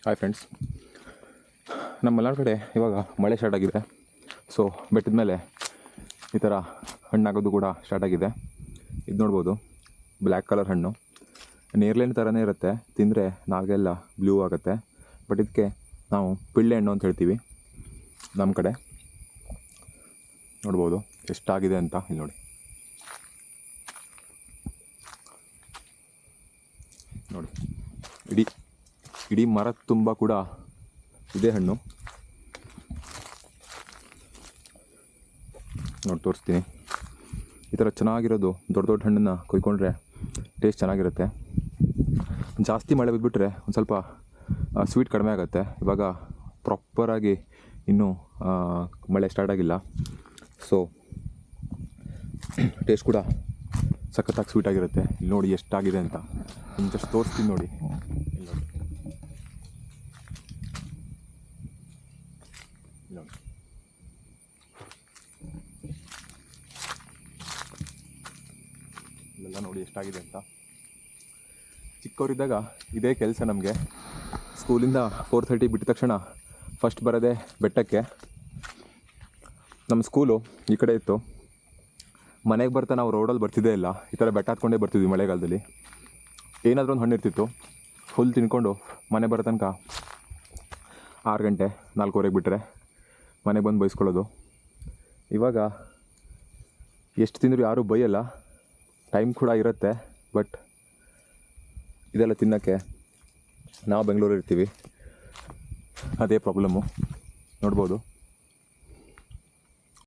Hi friends, ನಮ್ಮ ಮಲೆನಾಡು ಕಡೆ ಇವಾಗ ಮಳೆ ಸ್ಟಾರ್ಟ್ ಆಗಿದೆ. ಸೊ ಬೆಟ್ಟದ ಮೇಲೆ ಈ ಥರ ಹಣ್ಣಾಗೋದು ಕೂಡ ಸ್ಟಾರ್ಟ್ ಆಗಿದೆ. ಇದು ನೋಡ್ಬೋದು, ಬ್ಲ್ಯಾಕ್ ಕಲರ್ ಹಣ್ಣು. ನೇರ್ಲೆಣ್ಣೆ ಥರನೇ ಇರುತ್ತೆ, ತಿಂದರೆ ನಾಲ್ಗೆಲ್ಲ ಬ್ಲೂ ಆಗುತ್ತೆ. ಬಟ್ ಇದಕ್ಕೆ ನಾವು ಪಿಳ್ಳೆ ಹಣ್ಣು ಅಂತ ಹೇಳ್ತೀವಿ ನಮ್ಮ ಕಡೆ. ನೋಡ್ಬೋದು ಎಷ್ಟಾಗಿದೆ ಅಂತ. ಇಲ್ಲಿ ನೋಡಿ ನೋಡಿ, ಇಡೀ ಮರದ ತುಂಬ ಕೂಡ ಇದೇ ಹಣ್ಣು. ನೋಡಿ ತೋರಿಸ್ತೀನಿ. ಈ ಥರ ಚೆನ್ನಾಗಿರೋದು ದೊಡ್ಡ ದೊಡ್ಡ ಹಣ್ಣನ್ನು ಕೊಯ್ಕೊಂಡ್ರೆ ಟೇಸ್ಟ್ ಚೆನ್ನಾಗಿರುತ್ತೆ. ಜಾಸ್ತಿ ಮಳೆ ಬಿದ್ದುಬಿಟ್ರೆ ಒಂದು ಸ್ವಲ್ಪ ಸ್ವೀಟ್ ಕಡಿಮೆ ಆಗುತ್ತೆ. ಇವಾಗ ಪ್ರಾಪರಾಗಿ ಇನ್ನೂ ಮಳೆ ಸ್ಟಾರ್ಟ್ ಆಗಿಲ್ಲ. ಸೊ ಟೇಸ್ಟ್ ಕೂಡ ಸಖತ್ತಾಗಿ ಸ್ವೀಟ್ ಆಗಿರುತ್ತೆ. ಇಲ್ಲಿ ನೋಡಿ ಎಷ್ಟಾಗಿದೆ ಅಂತ. ನಿಮ್ಗೆ ಜಸ್ಟ್ ತೋರಿಸ್ತೀನಿ ನೋಡಿ. ಇಲ್ಲಿ ನೋಡಿ, ಇಲ್ಲೆಲ್ಲ ನೋಡಿ ಎಷ್ಟಾಗಿದೆ ಅಂತ. ಚಿಕ್ಕವರಿದ್ದಾಗ ಇದೇ ಕೆಲಸ ನಮಗೆ. ಸ್ಕೂಲಿಂದ 4:30 ಬಿಟ್ಟ ತಕ್ಷಣ ಫಸ್ಟ್ ಬರೋದೇ ಬೆಟ್ಟಕ್ಕೆ. ನಮ್ಮ ಸ್ಕೂಲು ಈ ಕಡೆ ಇತ್ತು. ಮನೆಗೆ ಬರ್ತಾ ನಾವು ರೋಡಲ್ಲಿ ಬರ್ತಿದ್ದೇ ಇಲ್ಲ, ಈ ಥರ ಬೆಟ್ಟ ಹತ್ಕೊಂಡೇ ಬರ್ತಿದ್ವಿ. ಮಳೆಗಾಲದಲ್ಲಿ ಏನಾದರೂ ಒಂದು ಹಣ್ಣು ಇರ್ತಿತ್ತು. ಫುಲ್ ತಿನ್ಕೊಂಡು ಮನೆ ಬರೋ ತನಕ 6 ಗಂಟೆ 4:15 ಬಿಟ್ಟರೆ ಮನೆಗೆ ಬಂದು ಬೈಸ್ಕೊಳ್ಳೋದು. ಇವಾಗ ಎಷ್ಟು ತಿಂದರೂ ಯಾರೂ ಬೈಯಲ್ಲ, ಟೈಮ್ ಕೂಡ ಇರುತ್ತೆ. ಬಟ್ ಇದೆಲ್ಲ ತಿನ್ನೋಕ್ಕೆ ನಾವು ಬೆಂಗಳೂರು ಇರ್ತೀವಿ, ಅದೇ ಪ್ರಾಬ್ಲಮ್ಮು. ನೋಡ್ಬೋದು.